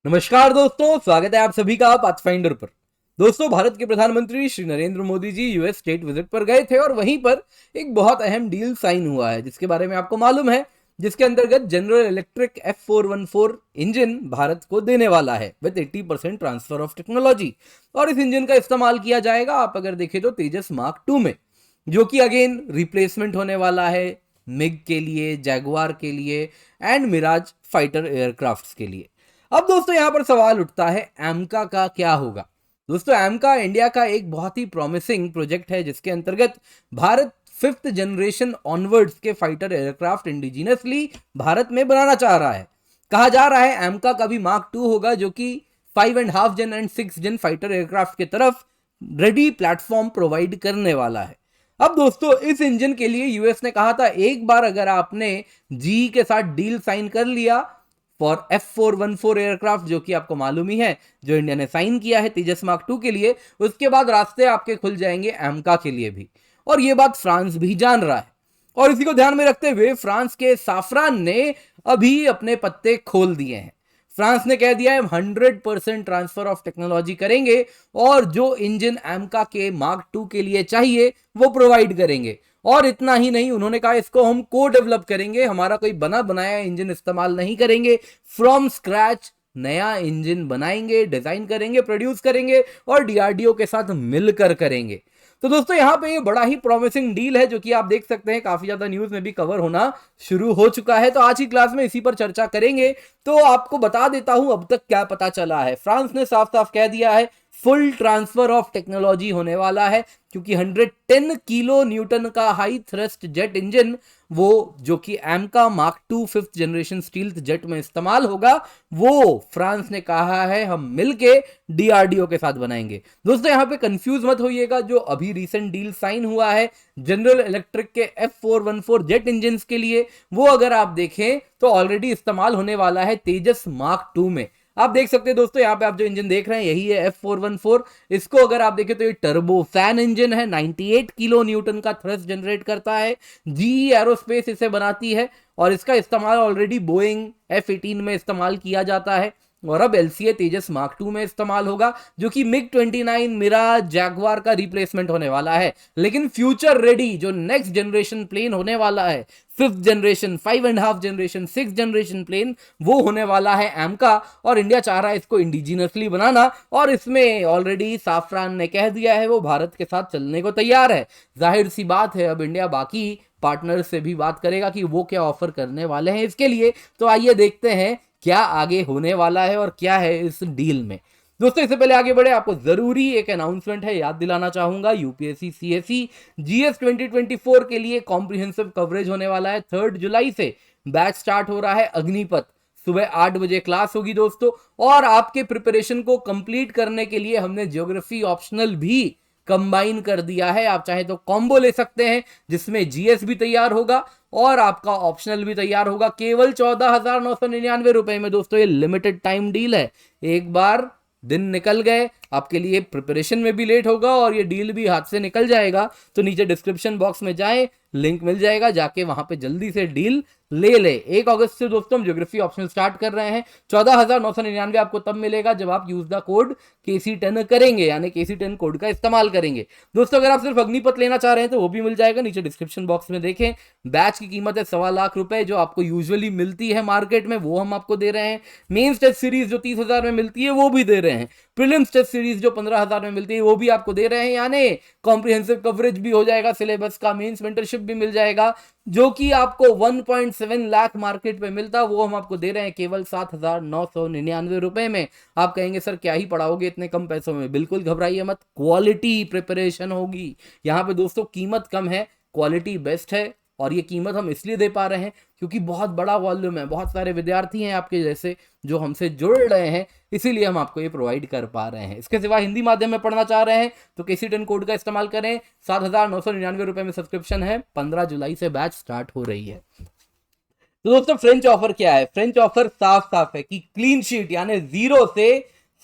नमस्कार दोस्तों, स्वागत है आप सभी का पाथफाइंडर पर। दोस्तों, भारत के प्रधानमंत्री Shri Narendra Modi ji US state visit पर गए थे और वहीं पर एक बहुत अहम डील साइन हुआ है जिसके बारे में आपको मालूम है, जिसके अंतर्गत general electric F414 engine Bharat को देने वाला है विद 80% ट्रांसफर ऑफ टेक्नोलॉजी। और इस इंजन का इस्तेमाल किया जाएगा, आप अगर देखें तो तेजस मार्क 2 में, जो कि अगेन रिप्लेसमेंट होने वाला है मिग के लिए, जैगुआर के लिए एंड मिराज फाइटर एयरक्राफ्ट्स के लिए। अब दोस्तों यहां पर सवाल उठता है एमका का क्या होगा। दोस्तों, एमका इंडिया का एक बहुत ही प्रॉमिसिंग प्रोजेक्ट है जिसके अंतर्गत भारत 5th जनरेशन ऑनवर्ड्स के फाइटर एयरक्राफ्ट इंडिजिनसली भारत में बनाना चाह रहा है। कहा जा रहा है एमका का भी मार्क 2 होगा, जो कि 5.5 जन एंड 6 जन फाइटर एयरक्राफ्ट की तरफ रेडी प्लेटफॉर्म प्रोवाइड करने वाला है। अब दोस्तों, इस इंजन के लिए यूएस ने कहा था एक बार अगर आपने जी के साथ डील साइन कर लिया फॉर F414 एयरक्राफ्ट, जो कि आपको मालूम ही है जो इंडिया ने साइन किया है तेजस मार्क 2 के लिए, उसके बाद रास्ते आपके खुल जाएंगे एमका के लिए भी। और ये बात फ्रांस भी जान रहा है। और इसी को ध्यान में रखते हुए फ्रांस के साफरान ने अभी अपने पत्ते खोल दिए हैं। फ्रांस ने कह दिया है 100% ट्रांसफर ऑफ टेक्नोलॉजी करेंगे और जो इंजन एमका के मार्क 2 के लिए चाहिए वो प्रोवाइड करेंगे। और इतना ही नहीं, उन्होंने कहा इसको हम को डेवलप करेंगे, हमारा कोई बना बनाया इंजन इस्तेमाल नहीं करेंगे, फ्रॉम स्क्रैच नया इंजन बनाएंगे, डिजाइन करेंगे, प्रोड्यूस करेंगे और डीआरडीओ के साथ मिलकर करेंगे। तो दोस्तों, यहां पे ये बड़ा ही प्रॉमिसिंग डील है जो कि आप देख सकते हैं काफी ज्यादा न्यूज में भी कवर होना शुरू हो चुका है। तो आज की क्लास में इसी पर चर्चा करेंगे। तो आपको बता देता हूं अब तक क्या पता चला है। फ्रांस ने साफ साफ कह दिया है फुल ट्रांसफर ऑफ टेक्नोलॉजी होने वाला है, क्योंकि 110 किलो न्यूटन का हाई थ्रस्ट जेट इंजन, वो जो कि AMCA mark 2 5th generation stealth jet में इस्तेमाल होगा, वो फ्रांस ने कहा है हम मिलके डीआरडीओ के साथ बनाएंगे। दोस्तों, यहां पे कंफ्यूज मत होइएगा, जो अभी रीसेंट डील साइन हुआ है जनरल इलेक्ट्रिक के F414 जेट इंजन के लिए, वो अगर आप देखें तो ऑलरेडी इस्तेमाल होने वाला है तेजस मार्क 2 में। आप देख सकते हैं दोस्तों, यहां पे आप जो इंजन देख रहे हैं यही है F414। इसको अगर आप देखें तो ये टर्बो फैन इंजन है, 98 किलो न्यूटन का थ्रस्ट जनरेट करता है। जीई एरोस्पेस इसे बनाती है और इसका इस्तेमाल ऑलरेडी बोइंग F18 में इस्तेमाल किया जाता है और अब एलसीए तेजस मार्क 2 में इस्तेमाल होगा, जो कि मिग 29 मिराज जैगुआर का रिप्लेसमेंट होने वाला है। लेकिन फ्यूचर रेडी जो नेक्स्ट जनरेशन प्लेन होने वाला है, 5th generation, 5.5 generation, 6 generation plane, वो होने वाला है एमका। और इंडिया चाह रहा है इसको इंडिजिनसली बनाना और इसमें ऑलरेडी साफरान ने कह दिया है वो भारत के साथ चलने को तैयार है। जाहिर सी बात है अब इंडिया बाकी पार्टनर से भी बात करेगा कि वो क्या ऑफर करने वाले हैं इसके लिए। तो आइए देखते हैं क्या आगे होने वाला है और क्या है इस डील में। दोस्तों, इससे पहले आगे बढ़े, आपको जरूरी एक अनाउंसमेंट है, याद दिलाना चाहूंगा। यूपीएससी सीएसई जीएस 2024 के लिए कॉम्प्रिहेंसिव कवरेज होने वाला है 3 जुलाई से। बैच स्टार्ट हो रहा है अग्निपथ, सुबह 8 बजे क्लास होगी दोस्तों। और आपके प्रिपरेशन को कंप्लीट करने के लिए हमने ज्योग्राफी ऑप्शनल भी कंबाइन कर दिया है। आप चाहे तो कॉम्बो ले सकते हैं जिसमें जीएस भी तैयार होगा और आपका ऑप्शनल भी तैयार होगा, केवल 14,999 रुपए में। दोस्तों, ये लिमिटेड टाइम डील है, एक बार दिन निकल गए आपके लिए प्रिपरेशन में भी लेट होगा और ये डील भी हाथ से निकल जाएगा। तो नीचे डिस्क्रिप्शन बॉक्स में जाएं, लिंक मिल जाएगा, जाके वहां पे जल्दी से डील ले ले। 1 अगस्त से दोस्तों हम ज्योग्राफी ऑप्शनल स्टार्ट कर रहे हैं। 14,999 आपको तब मिलेगा जब आप यूज द कोड KC10 करेंगे, यानी KC10 कोड का इस्तेमाल करेंगे। दोस्तों, अगर आप सिर्फ अग्निपथ लेना चाह रहे हैं तो वो भी मिल जाएगा, नीचे डिस्क्रिप्शन बॉक्स में देखें। बैच की कीमत है 1.25 लाख रुपए, जो आपको यूजुअली मिलती है मार्केट में, वो हम आपको दे रहे हैं। मेंस टेस्ट सीरीज जो 30,000 में मिलती है वो भी दे रहे हैं। प्रीलिम्स टेस्ट सीरीज जो 15,000 में मिलती है वो भी आपको दे रहे हैं, यानी कॉम्प्रिहेंसिव कवरेज भी हो जाएगा सिलेबस का, मेंस मेंटरशिप भी मिल जाएगा। जो कि आपको 1.7 लाख मार्केट पे मिलता, वो हम आपको दे रहे हैं केवल 7,999 रुपए में। आप कहेंगे सर क्या ही पढ़ाओगे इतने कम पैसों में? बिल्कुल घबराइए मत, क्वालिटी प्रिपरेशन होगी यहाँ पे दोस्तों। कीमत कम है, क्वालिटी बेस्ट है और ये कीमत हम इसलिए दे पा रहे हैं क्योंकि बहुत बड़ा वॉल्यूम है, बहुत सारे विद्यार्थी हैं आपके जैसे जो हमसे जुड़ रहे हैं, इसीलिए हम आपको ये प्रोवाइड कर पा रहे हैं। इसके सिवा हिंदी माध्यम में पढ़ना चाह रहे हैं तो KC10 कोड का इस्तेमाल करें। 7,999 रुपए में सब्सक्रिप्शन है, 15 जुलाई से बैच स्टार्ट हो रही है। तो दोस्तों, फ्रेंच ऑफर क्या है? फ्रेंच ऑफर साफ साफ है कि क्लीन शीट यानी जीरो से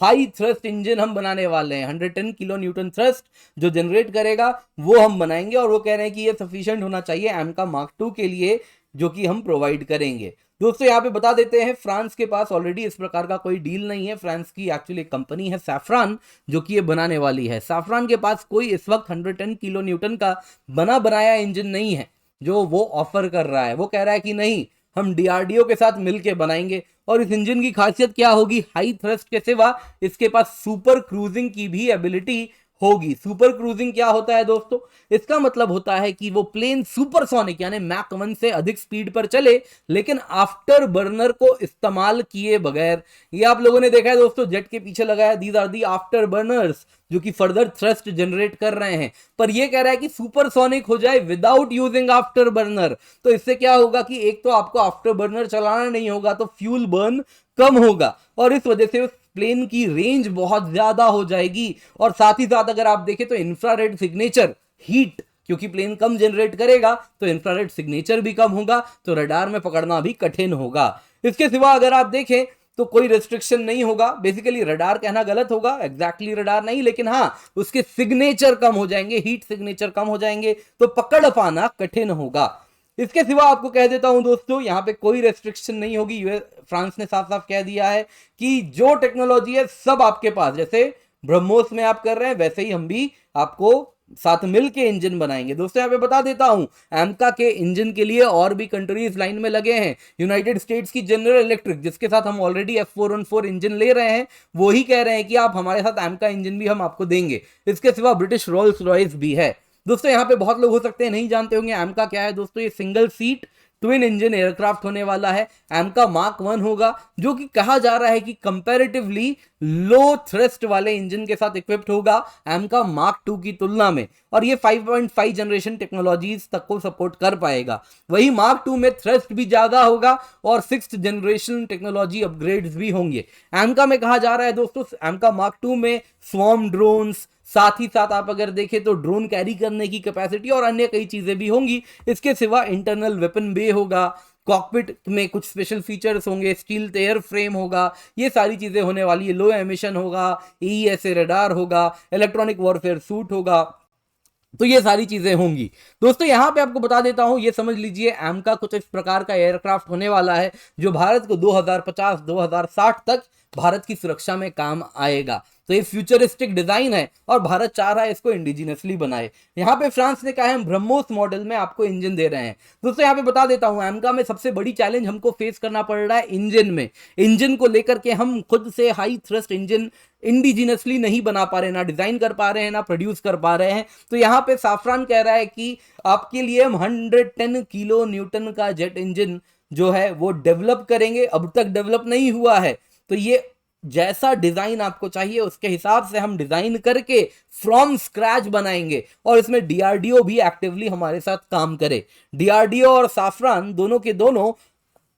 हाई थ्रस्ट इंजन हम बनाने वाले हैं। 110 किलो न्यूटन थ्रस्ट जो जनरेट करेगा वो हम बनाएंगे और वो कह रहे हैं कि ये सफिशिएंट होना चाहिए एमका मार्क 2 के लिए, जो कि हम प्रोवाइड करेंगे। दोस्तों यहाँ पे बता देते हैं, फ्रांस के पास ऑलरेडी इस प्रकार का कोई डील नहीं है। फ्रांस की एक्चुअली एक कंपनी है सैफ्रॉन जो कि ये बनाने वाली है। सैफ्रॉन के पास कोई इस वक्त 110 किलो न्यूटन का बना बनाया इंजन नहीं है जो वो ऑफर कर रहा है। वो कह रहा है कि नहीं, हम डीआरडीओ के साथ मिलकर बनाएंगे। और इस इंजन की खासियत क्या होगी, हाई थ्रस्ट के सिवा इसके पास सुपर क्रूजिंग की भी एबिलिटी होगी। सुपर क्रूजिंग क्या होता है दोस्तों, इसका मतलब होता है कि वो प्लेन सुपरसोनिक यानी मैक 1 से अधिक स्पीड पर चले, लेकिन आफ्टर बर्नर को इस्तेमाल किए बगैर। ये आप लोगों ने देखा है दोस्तों, जेट के पीछे लगाया these are the afterburners जो कि फर्दर थ्रस्ट जनरेट कर रहे हैं। पर ये कह रहा है कि सुपरसोनिक हो जाए विदाउट यूजिंग आफ्टर बर्नर। तो इससे क्या होगा कि एक तो आपको आफ्टर बर्नर चलाना नहीं होगा, तो फ्यूल बर्न कम होगा और इस वजह से प्लेन की रेंज बहुत ज्यादा हो जाएगी। और साथ ही साथ अगर आप देखें तो इंफ्रारेड सिग्नेचर हीट, क्योंकि प्लेन कम जनरेट करेगा तो इंफ्रारेड सिग्नेचर भी कम होगा, तो रडार में पकड़ना भी कठिन होगा। इसके सिवा अगर आप देखें तो कोई रेस्ट्रिक्शन नहीं होगा। बेसिकली रडार कहना गलत होगा, एग्जैक्टली रडार नहीं, लेकिन हाँ उसके सिग्नेचर कम हो जाएंगे, हीट सिग्नेचर कम हो जाएंगे, तो पकड़ पाना कठिन होगा। इसके सिवा आपको कह देता हूं दोस्तों, यहां पे कोई रेस्ट्रिक्शन नहीं होगी। फ्रांस ने साफ साफ कह दिया है कि जो टेक्नोलॉजी है सब आपके पास, जैसे ब्रह्मोस में आप कर रहे हैं वैसे ही हम भी आपको साथ मिल के इंजन बनाएंगे। दोस्तों यहाँ पे बता देता हूं, एमका के इंजन के लिए और भी कंट्रीज लाइन में लगे हैं। यूनाइटेड स्टेट्स की जनरल इलेक्ट्रिक, जिसके साथ हम ऑलरेडी F414 इंजन ले रहे हैं, वो ही कह रहे हैं कि आप हमारे साथ एमका इंजन भी हम आपको देंगे। इसके सिवा ब्रिटिश रोल्स रॉयस भी है। दोस्तों यहाँ पे बहुत लोग हो सकते हैं नहीं जानते होंगे एमका क्या है। दोस्तों ये single seat twin engine aircraft होने वाला है। एमका मार्क 1 होगा, जो कि कहा जा रहा है कि कंपैरेटिवली लो थ्रस्ट वाले इंजन के साथ इक्विप्ड होगा एमका मार्क 2 की तुलना में, और ये 5.5 जनरेशन टेक्नोलॉजीज तक को सपोर्ट कर पाएगा। वही मार्क 2 में थ्रस्ट भी ज्यादा होगा और 6th जनरेशन टेक्नोलॉजी अपग्रेड्स भी होंगे। एमका में कहा जा रहा है दोस्तों, एमका मार्क 2 में स्वॉर्म ड्रोन्स, साथ ही साथ आप अगर देखें तो ड्रोन कैरी करने की कैपेसिटी और अन्य कई चीजें भी होंगी। इसके सिवा इंटरनल वेपन बे होगा, कॉकपिट में कुछ स्पेशल फीचर्स होंगे, स्टील एयर फ्रेम होगा, ये सारी चीजें होने वाली है। लो एमिशन होगा, ESA रडार होगा, इलेक्ट्रॉनिक वॉरफेयर सूट होगा, तो ये सारी चीजें होंगी। दोस्तों यहां पे आपको बता देता हूं, ये समझ लीजिए एमका कुछ इस प्रकार का एयरक्राफ्ट होने वाला है जो भारत को 2050-2060 तक भारत की सुरक्षा में काम आएगा। तो ये फ्यूचरिस्टिक डिजाइन है और भारत चाह रहा है इसको इंडिजिनसली बनाए। यहाँ पे फ्रांस ने कहा है हम ब्रह्मोस मॉडल में आपको इंजन दे रहे हैं। दोस्तों यहाँ पे बता देता हूं, एमका में सबसे बड़ी चैलेंज हमको फेस करना पड़ रहा है इंजन में। इंजन को लेकर के हम खुद से हाई थ्रस्ट इंजन इंडिजिनसली नहीं बना पा रहे, ना डिजाइन कर पा रहे हैं, ना प्रोड्यूस कर पा रहे हैं। तो यहाँ पे सैफ्रॉन कह रहा है कि आपके लिए हम 110 किलो न्यूटन का जेट इंजन जो है वो डेवलप करेंगे। अब तक डेवलप नहीं हुआ है, तो ये जैसा डिजाइन आपको चाहिए उसके हिसाब से हम डिजाइन करके फ्रॉम स्क्रैच बनाएंगे और इसमें डीआरडीओ भी एक्टिवली हमारे साथ काम करे। डीआरडीओ और सैफ्रॉन दोनों के दोनों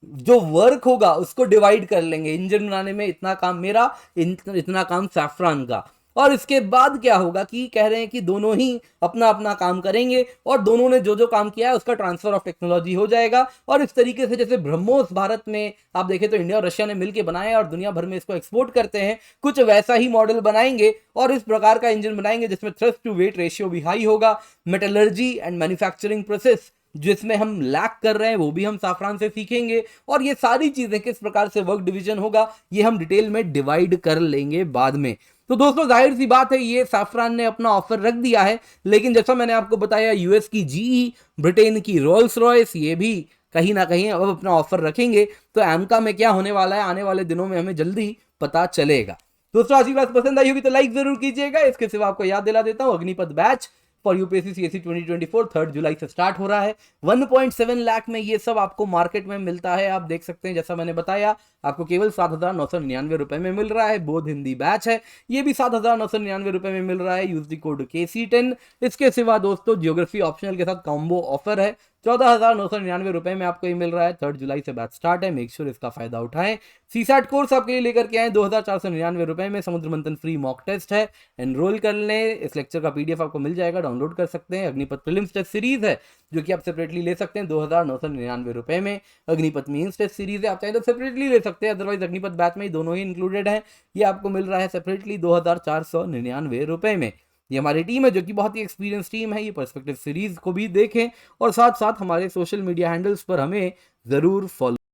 जो वर्क होगा उसको डिवाइड कर लेंगे। इंजन बनाने में इतना काम मेरा, इतना काम सैफ्रॉन का। और इसके बाद क्या होगा कि कह रहे हैं कि दोनों ही अपना अपना काम करेंगे और दोनों ने जो जो काम किया है उसका ट्रांसफर ऑफ टेक्नोलॉजी हो जाएगा। और इस तरीके से जैसे ब्रह्मोस भारत में आप देखें तो इंडिया और रशिया ने मिलकर बनाया और दुनिया भर में इसको एक्सपोर्ट करते हैं, कुछ वैसा ही मॉडल बनाएंगे और इस प्रकार का इंजन बनाएंगे जिसमें थ्रस्ट टू वेट रेशियो भी हाई होगा। मेटलर्जी एंड मैन्युफैक्चरिंग प्रोसेस जिसमें हम लैक कर रहे हैं वो भी हम सैफ्रॉन से सीखेंगे। और ये सारी चीजें किस प्रकार से वर्क डिवीजन होगा ये हम डिटेल में डिवाइड कर लेंगे बाद में। तो दोस्तों जाहिर सी बात है ये सैफ्रॉन ने अपना ऑफर रख दिया है, लेकिन जैसा मैंने आपको बताया यूएस की GE, ब्रिटेन की रोल्स रॉयस, ये भी कहीं ना कहीं अब अपना ऑफर रखेंगे। तो एमका में क्या होने वाला है आने वाले दिनों में हमें जल्दी पता चलेगा। दोस्तों आज की बात पसंद आई होगी तो लाइक जरूर कीजिएगा। इसके सिवा आपको याद दिला देता हूं, Agnipath batch for UPSC CSE 2024 3 जुलाई से स्टार्ट हो रहा है। 1.7 लाख में ये सब आपको मार्केट में मिलता है। आप देख सकते हैं जैसा मैंने बताया आपको केवल 7,999 रुपए में मिल रहा है। बोध हिंदी बैच है, ये भी 7,999 रुपए में मिल रहा है। Use the code KC10। इसके सिवा दोस्तों ज्योग्राफी ऑप्शनल के साथ कॉम्बो ऑफर है, 14,999 रुपए में आपको ये मिल रहा है। 3 जुलाई से बैच स्टार्ट है, मेक श्योर इसका फायदा उठाएं। CSAT कोर्स आपके लिए लेकर के आए 2,499 रुपए में। समुद्र मंथन फ्री मॉक टेस्ट है, एनरोल कर लें। इस लेक्चर का PDF आपको मिल जाएगा, डाउनलोड कर सकते हैं। अग्निपथ प्रीलिम्स टेस्ट सीरीज है जो कि आप सेपरेटली ले सकते हैं 2,999 रुपए में। अग्निपथ मेंस टेस्ट सीरीज है, आप चाहें तो सेपरेटली ले सकते हैं, अदरवाइज अग्निपथ बैच में ही दोनों ही इंक्लूडेड है। ये आपको मिल रहा है सेपरेटली 2,499 रुपए में। ये हमारी टीम है जो कि बहुत ही एक्सपीरियंस टीम है। ये पर्सपेक्टिव सीरीज को भी देखें और साथ साथ हमारे सोशल मीडिया हैंडल्स पर हमें जरूर फॉलो